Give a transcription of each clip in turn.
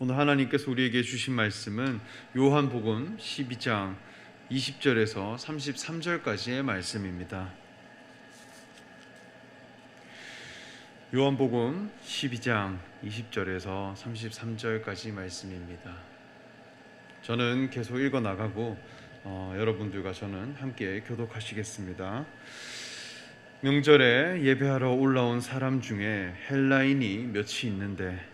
오늘 하나님께서 우리에게 주신 말씀은 요한복음 12장 20절에서 33절까지의 말씀입니다. 요한복음 12장 20절에서 33절까지 말씀입니다. 저는 계속 읽어 나가고 여러분들과 저는 함께 교독하시겠습니다. 명절에 예배하러 올라온 사람 중에 헬라인이 몇이 있는데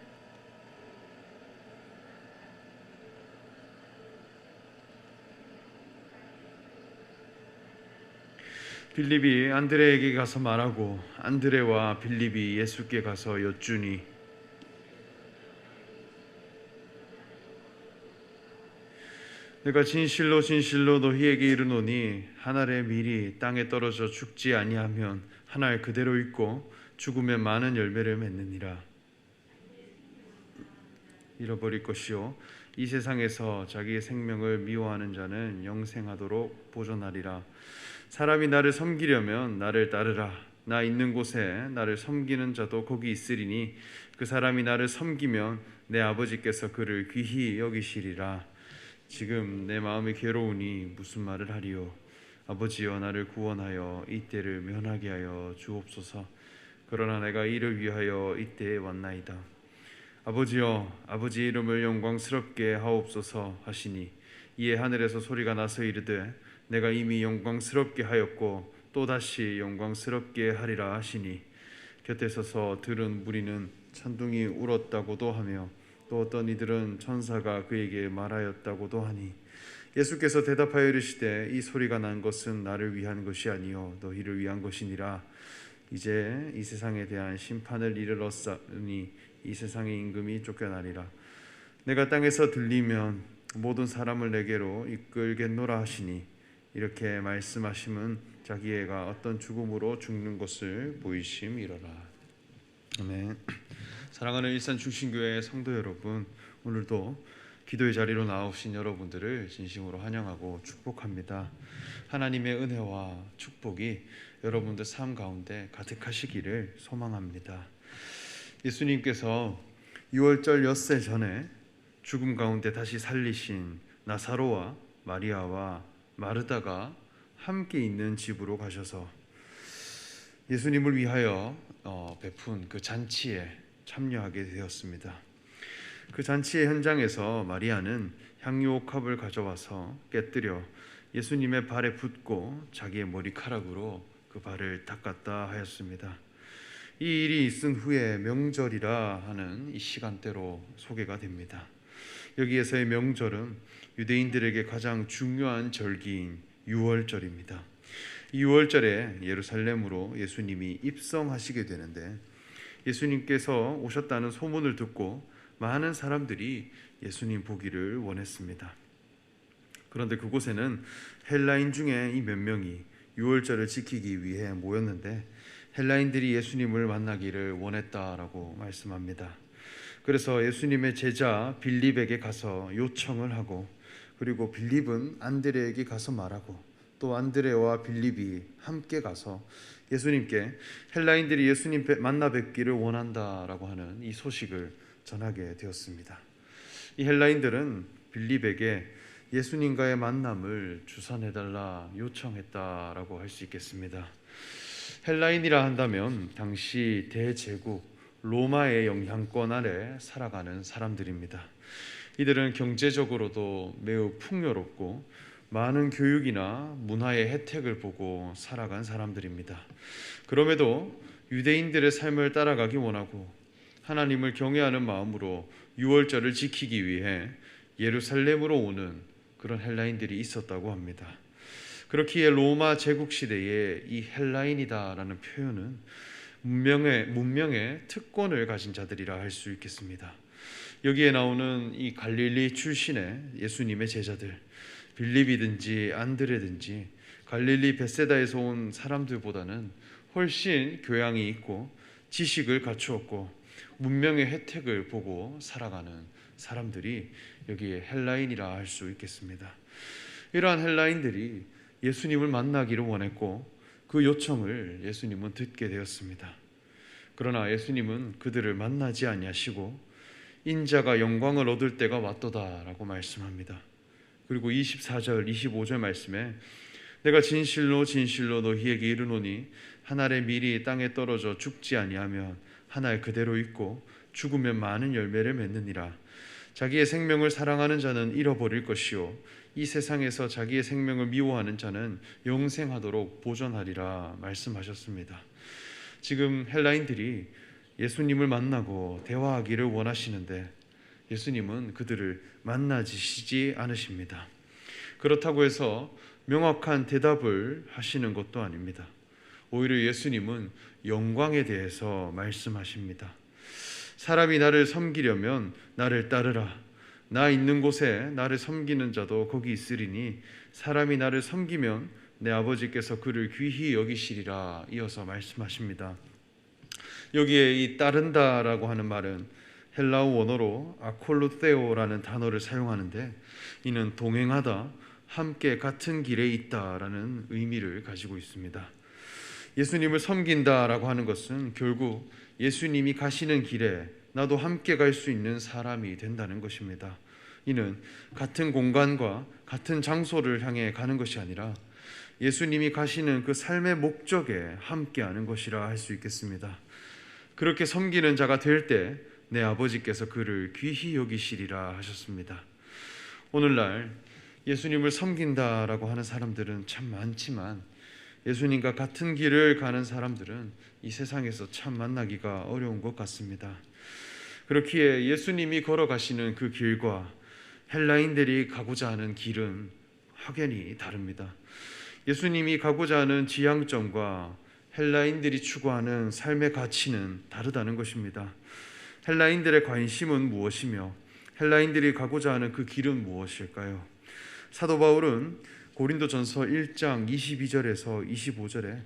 빌립이 안드레에게 가서 말하고 안드레와 빌립이 예수께 가서 여쭈니 내가 진실로 진실로 너희에게 이르노니 한 알의 밀이 땅에 떨어져 죽지 아니하면 한 알 그대로 있고 죽으면 많은 열매를 맺느니라. 잃어버릴 것이요 이 세상에서 자기의 생명을 미워하는 자는 영생하도록 보존하리라. 사람이 나를 섬기려면 나를 따르라. 나 있는 곳에 나를 섬기는 자도 거기 있으리니 그 사람이 나를 섬기면 내 아버지께서 그를 귀히 여기시리라. 지금 내 마음이 괴로우니 무슨 말을 하리요. 아버지여 나를 구원하여 이 때를 면하게 하여 주옵소서. 그러나 내가 이를 위하여 이때에 왔나이다. 아버지여 아버지의 이름을 영광스럽게 하옵소서 하시니 이에 하늘에서 소리가 나서 이르되 내가 이미 영광스럽게 하였고 또다시 영광스럽게 하리라 하시니 곁에 서서 들은 무리는 천둥이 울었다고도 하며 또 어떤 이들은 천사가 그에게 말하였다고도 하니 예수께서 대답하여 이르시되 이 소리가 난 것은 나를 위한 것이 아니요 너희를 위한 것이니라. 이제 이 세상에 대한 심판을 이르렀으니 이 세상의 임금이 쫓겨나리라. 내가 땅에서 들리면 모든 사람을 내게로 이끌겠노라 하시니 이렇게 말씀하심은 자기 애가 어떤 죽음으로 죽는 것을 보이심이로라. 아멘. 사랑하는 일산 중심교회 성도 여러분, 오늘도 기도의 자리로 나오신 여러분들을 진심으로 환영하고 축복합니다. 하나님의 은혜와 축복이 여러분들 삶 가운데 가득하시기를 소망합니다. 예수님께서 유월절 엿새 전에 죽음 가운데 다시 살리신 나사로와 마리아와 마르다가 함께 있는 집으로 가셔서 예수님을 위하여 베푼 그 잔치에 참여하게 되었습니다. 그 잔치의 현장에서 마리아는 향유옥합을 가져와서 깨뜨려 예수님의 발에 붓고 자기의 머리카락으로 그 발을 닦았다 하였습니다. 이 일이 있은 후에 명절이라 하는 이 시간대로 소개가 됩니다. 여기에서의 명절은 유대인들에게 가장 중요한 절기인 유월절입니다. 이 유월절에 예루살렘으로 예수님이 입성하시게 되는데 예수님께서 오셨다는 소문을 듣고 많은 사람들이 예수님 보기를 원했습니다. 그런데 그곳에는 헬라인 중에 이 몇 명이 유월절을 지키기 위해 모였는데 헬라인들이 예수님을 만나기를 원했다라고 말씀합니다. 그래서 예수님의 제자 빌립에게 가서 요청을 하고 그리고 빌립은 안드레에게 가서 말하고 또 안드레와 빌립이 함께 가서 예수님께 헬라인들이 예수님 만나 뵙기를 원한다라고 하는 이 소식을 전하게 되었습니다. 이 헬라인들은 빌립에게 예수님과의 만남을 주선해달라 요청했다라고 할 수 있겠습니다. 헬라인이라 한다면 당시 대제국 로마의 영향권 아래 살아가는 사람들입니다. 이들은 경제적으로도 매우 풍요롭고 많은 교육이나 문화의 혜택을 보고 살아간 사람들입니다. 그럼에도 유대인들의 삶을 따라가기 원하고 하나님을 경외하는 마음으로 유월절을 지키기 위해 예루살렘으로 오는 그런 헬라인들이 있었다고 합니다. 그렇기에 로마 제국 시대에 이 헬라인이다라는 표현은 문명의 특권을 가진 자들이라 할 수 있겠습니다. 여기에 나오는 이 갈릴리 출신의 예수님의 제자들, 빌립이든지 안드레든지 갈릴리 벳세다에서 온 사람들보다는 훨씬 교양이 있고 지식을 갖추었고 문명의 혜택을 보고 살아가는 사람들이 여기에 헬라인이라 할 수 있겠습니다. 이러한 헬라인들이 예수님을 만나기를 원했고 그 요청을 예수님은 듣게 되었습니다. 그러나 예수님은 그들을 만나지 아니하시고 인자가 영광을 얻을 때가 왔도다라고 말씀합니다. 그리고 24절, 25절 말씀에 내가 진실로 진실로 너희에게 이르노니 한 알의 밀이 땅에 떨어져 죽지 아니하면 한 알 그대로 있고 죽으면 많은 열매를 맺느니라. 자기의 생명을 사랑하는 자는 잃어버릴 것이요 이 세상에서 자기의 생명을 미워하는 자는 영생하도록 보존하리라 말씀하셨습니다. 지금 헬라인들이 예수님을 만나고 대화하기를 원하시는데 예수님은 그들을 만나시지 않으십니다. 그렇다고 해서 명확한 대답을 하시는 것도 아닙니다. 오히려 예수님은 영광에 대해서 말씀하십니다. 사람이 나를 섬기려면 나를 따르라. 나 있는 곳에 나를 섬기는 자도 거기 있으리니 사람이 나를 섬기면 내 아버지께서 그를 귀히 여기시리라 이어서 말씀하십니다. 여기에 이 따른다라고 하는 말은 헬라어 원어로 아콜루테오라는 단어를 사용하는데 이는 동행하다, 함께 같은 길에 있다라는 의미를 가지고 있습니다. 예수님을 섬긴다라고 하는 것은 결국 예수님이 가시는 길에 나도 함께 갈 수 있는 사람이 된다는 것입니다. 이는 같은 공간과 같은 장소를 향해 가는 것이 아니라 예수님이 가시는 그 삶의 목적에 함께하는 것이라 할 수 있겠습니다. 그렇게 섬기는 자가 될 때 내 아버지께서 그를 귀히 여기시리라 하셨습니다. 오늘날 예수님을 섬긴다라고 하는 사람들은 참 많지만 예수님과 같은 길을 가는 사람들은 이 세상에서 참 만나기가 어려운 것 같습니다. 그렇기에 예수님이 걸어가시는 그 길과 헬라인들이 가고자 하는 길은 확연히 다릅니다. 예수님이 가고자 하는 지향점과 헬라인들이 추구하는 삶의 가치는 다르다는 것입니다. 헬라인들의 관심은 무엇이며 헬라인들이 가고자 하는 그 길은 무엇일까요? 사도 바울은 고린도전서 1장 22절에서 25절에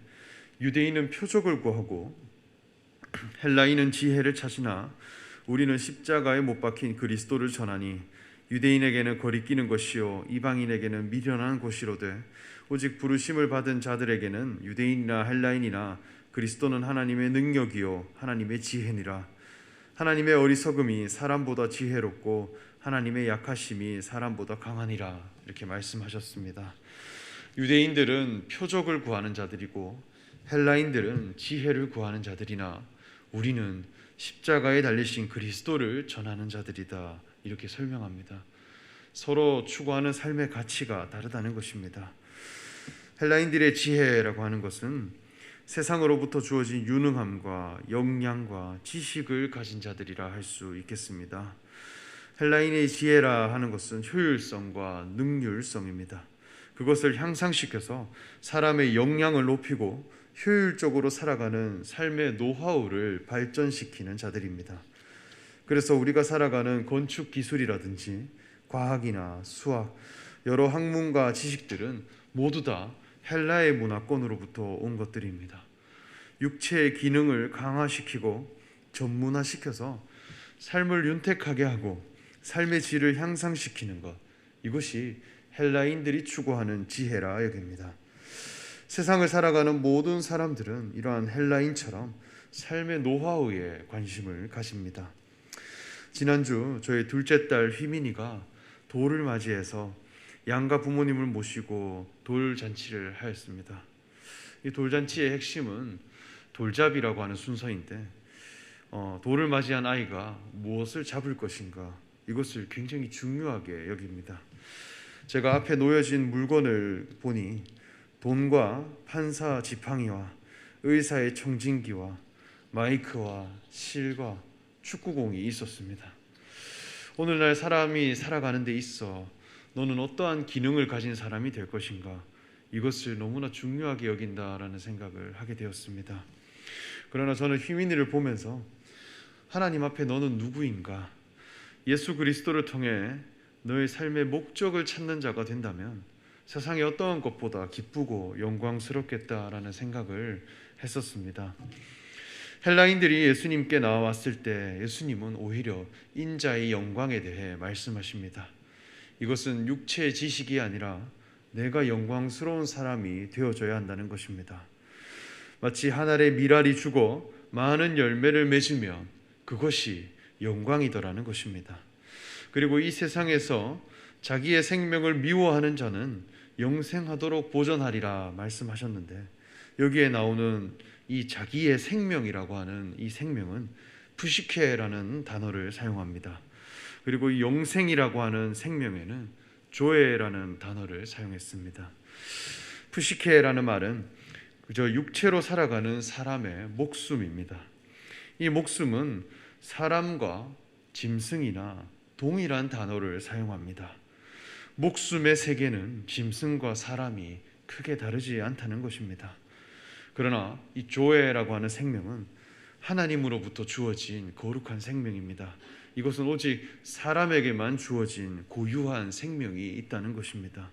유대인은 표적을 구하고 헬라인은 지혜를 찾으나 우리는 십자가에 못 박힌 그리스도를 전하니 유대인에게는 거리끼는 것이요 이방인에게는 미련한 것이로되 오직 부르심을 받은 자들에게는 유대인이나 헬라인이나 그리스도는 하나님의 능력이요 하나님의 지혜니라. 하나님의 어리석음이 사람보다 지혜롭고 하나님의 약하심이 사람보다 강하니라 이렇게 말씀하셨습니다. 유대인들은 표적을 구하는 자들이고 헬라인들은 지혜를 구하는 자들이나 우리는 십자가에 달리신 그리스도를 전하는 자들이다 이렇게 설명합니다. 서로 추구하는 삶의 가치가 다르다는 것입니다. 헬라인들의 지혜라고 하는 것은 세상으로부터 주어진 유능함과 역량과 지식을 가진 자들이라 할 수 있겠습니다. 헬라인의 지혜라 하는 것은 효율성과 능률성입니다. 그것을 향상시켜서 사람의 역량을 높이고 효율적으로 살아가는 삶의 노하우를 발전시키는 자들입니다. 그래서 우리가 살아가는 건축 기술이라든지 과학이나 수학, 여러 학문과 지식들은 모두 다 헬라의 문화권으로부터 온 것들입니다. 육체의 기능을 강화시키고 전문화시켜서 삶을 윤택하게 하고 삶의 질을 향상시키는 것, 이것이 헬라인들이 추구하는 지혜라 여깁니다. 세상을 살아가는 모든 사람들은 이러한 헬라인처럼 삶의 노하우에 관심을 가집니다. 지난주 저희 둘째 딸 휘민이가 돌을 맞이해서 양가 부모님을 모시고 돌잔치를 하였습니다. 이 돌잔치의 핵심은 돌잡이라고 하는 순서인데 돌을 맞이한 아이가 무엇을 잡을 것인가 이것을 굉장히 중요하게 여깁니다. 제가 앞에 놓여진 물건을 보니 돈과 판사 지팡이와 의사의 청진기와 마이크와 실과 축구공이 있었습니다. 오늘날 사람이 살아가는 데 있어 너는 어떠한 기능을 가진 사람이 될 것인가 이것을 너무나 중요하게 여긴다라는 생각을 하게 되었습니다. 그러나 저는 휘민이를 보면서 하나님 앞에 너는 누구인가? 예수 그리스도를 통해 너의 삶의 목적을 찾는 자가 된다면 세상의 어떠한 것보다 기쁘고 영광스럽겠다라는 생각을 했었습니다. 헬라인들이 예수님께 나왔을 때 예수님은 오히려 인자의 영광에 대해 말씀하십니다. 이것은 육체의 지식이 아니라 내가 영광스러운 사람이 되어져야 한다는 것입니다. 마치 한 알의 밀알이 죽어 많은 열매를 맺으면 그것이 영광이더라는 것입니다. 그리고 이 세상에서 자기의 생명을 미워하는 자는 영생하도록 보존하리라 말씀하셨는데, 여기에 나오는 이 자기의 생명이라고 하는 이 생명은 푸시케라는 단어를 사용합니다. 그리고 이 영생이라고 하는 생명에는 조에라는 단어를 사용했습니다. 푸시케라는 말은 그저 육체로 살아가는 사람의 목숨입니다. 이 목숨은 사람과 짐승이나 동일한 단어를 사용합니다. 목숨의 세계는 짐승과 사람이 크게 다르지 않다는 것입니다. 그러나 이 조에라고 하는 생명은 하나님으로부터 주어진 거룩한 생명입니다. 이것은 오직 사람에게만 주어진 고유한 생명이 있다는 것입니다.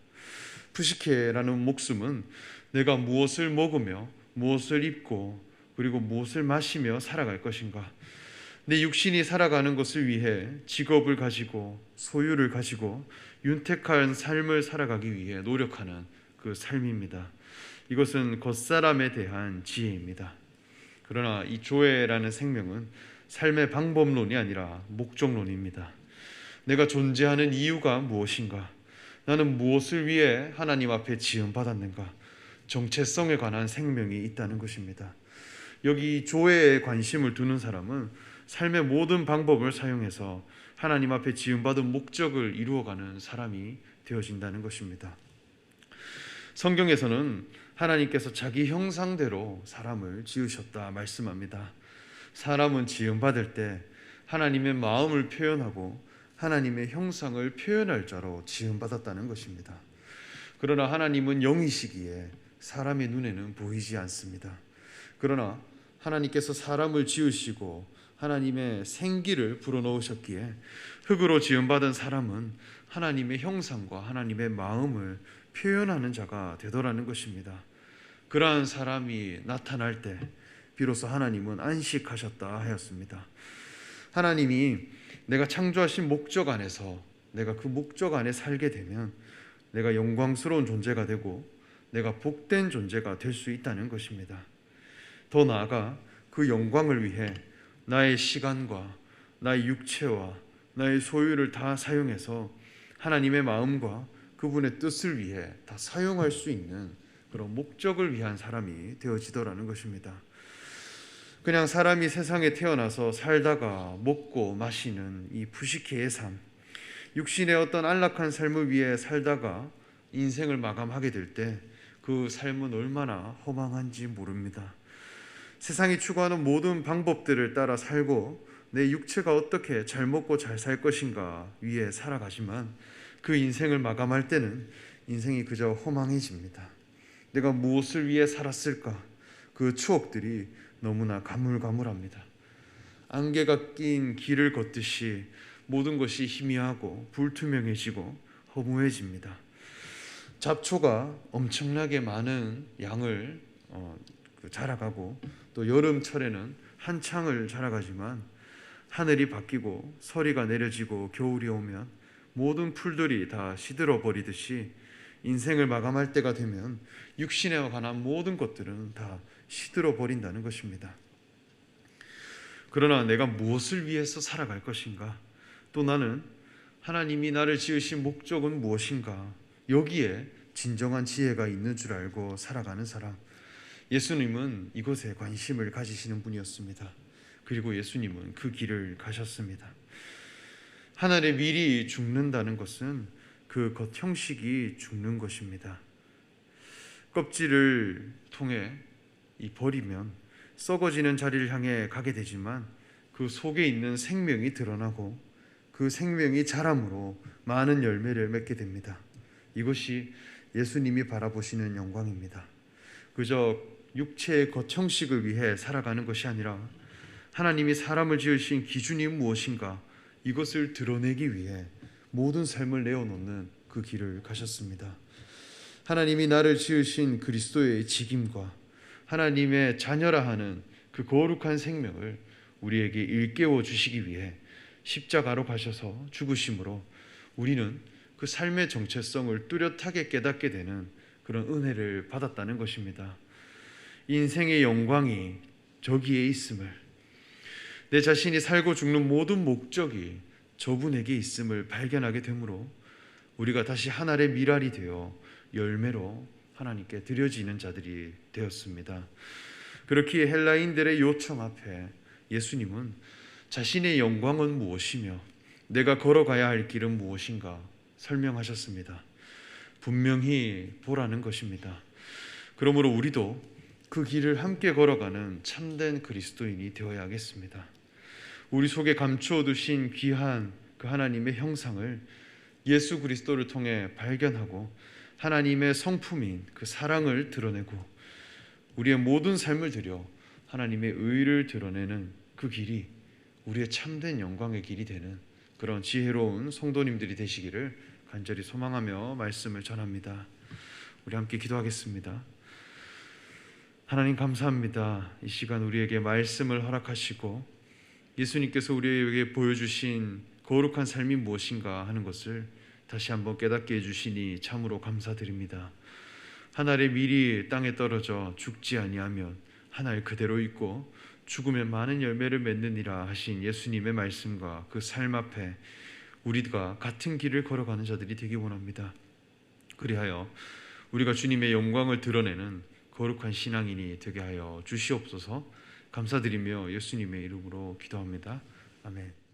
푸시케라는 목숨은 내가 무엇을 먹으며 무엇을 입고 그리고 무엇을 마시며 살아갈 것인가, 내 육신이 살아가는 것을 위해 직업을 가지고 소유를 가지고 윤택한 삶을 살아가기 위해 노력하는 그 삶입니다. 이것은 겉사람에 대한 지혜입니다. 그러나 이 조에라는 생명은 삶의 방법론이 아니라 목적론입니다. 내가 존재하는 이유가 무엇인가? 나는 무엇을 위해 하나님 앞에 지음받았는가? 정체성에 관한 생명이 있다는 것입니다. 여기 조에에 관심을 두는 사람은 삶의 모든 방법을 사용해서 하나님 앞에 지음받은 목적을 이루어가는 사람이 되어진다는 것입니다. 성경에서는 하나님께서 자기 형상대로 사람을 지으셨다 말씀합니다. 사람은 지음받을 때 하나님의 마음을 표현하고 하나님의 형상을 표현할 자로 지음받았다는 것입니다. 그러나 하나님은 영이시기에 사람의 눈에는 보이지 않습니다. 그러나 하나님께서 사람을 지으시고 하나님의 생기를 불어넣으셨기에 흙으로 지음받은 사람은 하나님의 형상과 하나님의 마음을 표현하는 자가 되더라는 것입니다. 그러한 사람이 나타날 때 비로소 하나님은 안식하셨다 하였습니다. 하나님이 내가 창조하신 목적 안에서 내가 그 목적 안에 살게 되면 내가 영광스러운 존재가 되고 내가 복된 존재가 될 수 있다는 것입니다. 더 나아가 그 영광을 위해 나의 시간과 나의 육체와 나의 소유를 다 사용해서 하나님의 마음과 그분의 뜻을 위해 다 사용할 수 있는 그런 목적을 위한 사람이 되어지더라는 것입니다. 그냥 사람이 세상에 태어나서 살다가 먹고 마시는 이 푸시케의 삶, 육신의 어떤 안락한 삶을 위해 살다가 인생을 마감하게 될 때 그 삶은 얼마나 허망한지 모릅니다. 세상이 추구하는 모든 방법들을 따라 살고 내 육체가 어떻게 잘 먹고 잘 살 것인가 위해 살아가지만 그 인생을 마감할 때는 인생이 그저 허망해집니다. 내가 무엇을 위해 살았을까? 그 추억들이 너무나 가물가물합니다. 안개가 낀 길을 걷듯이 모든 것이 희미하고 불투명해지고 허무해집니다. 잡초가 엄청나게 많은 양을 자라가고 또 여름철에는 한창을 자라가지만 하늘이 바뀌고 서리가 내려지고 겨울이 오면 모든 풀들이 다 시들어 버리듯이 인생을 마감할 때가 되면 육신에 관한 모든 것들은 다 시들어 버린다는 것입니다. 그러나 내가 무엇을 위해서 살아갈 것인가? 또 나는 하나님이 나를 지으신 목적은 무엇인가? 여기에 진정한 지혜가 있는 줄 알고 살아가는 사람, 예수님은 이것에 관심을 가지시는 분이었습니다. 그리고 예수님은 그 길을 가셨습니다. 하늘의 밀이 죽는다는 것은 그 겉 형식이 죽는 것입니다. 껍질을 통해 버리면 썩어지는 자리를 향해 가게 되지만 그 속에 있는 생명이 드러나고 그 생명이 자람으로 많은 열매를 맺게 됩니다. 이것이 예수님이 바라보시는 영광입니다. 그저 육체의 겉 형식을 위해 살아가는 것이 아니라 하나님이 사람을 지으신 기준이 무엇인가, 이것을 드러내기 위해 모든 삶을 내어놓는 그 길을 가셨습니다. 하나님이 나를 지으신 그리스도의 직임과 하나님의 자녀라 하는 그 거룩한 생명을 우리에게 일깨워 주시기 위해 십자가로 가셔서 죽으심으로 우리는 그 삶의 정체성을 뚜렷하게 깨닫게 되는 그런 은혜를 받았다는 것입니다. 인생의 영광이 저기에 있음을, 내 자신이 살고 죽는 모든 목적이 저분에게 있음을 발견하게 되므로 우리가 다시 하나의 미랄이 되어 열매로 하나님께 드려지는 자들이 되었습니다. 그렇기에 헬라인들의 요청 앞에 예수님은 자신의 영광은 무엇이며 내가 걸어가야 할 길은 무엇인가 설명하셨습니다. 분명히 보라는 것입니다. 그러므로 우리도 그 길을 함께 걸어가는 참된 그리스도인이 되어야겠습니다. 우리 속에 감추어 두신 귀한 그 하나님의 형상을 예수 그리스도를 통해 발견하고 하나님의 성품인 그 사랑을 드러내고 우리의 모든 삶을 들여 하나님의 의를 드러내는 그 길이 우리의 참된 영광의 길이 되는 그런 지혜로운 성도님들이 되시기를 간절히 소망하며 말씀을 전합니다. 우리 함께 기도하겠습니다. 하나님 감사합니다. 이 시간 우리에게 말씀을 허락하시고 예수님께서 우리에게 보여주신 거룩한 삶이 무엇인가 하는 것을 다시 한번 깨닫게 해주시니 참으로 감사드립니다. 한 알의 밀이 땅에 떨어져 죽지 아니하면 한 알 그대로 있고 죽으면 많은 열매를 맺느니라 하신 예수님의 말씀과 그 삶 앞에 우리가 같은 길을 걸어가는 자들이 되기 원합니다. 그리하여 우리가 주님의 영광을 드러내는 거룩한 신앙인이 되게 하여 주시옵소서. 감사드리며 예수님의 이름으로 기도합니다. 아멘.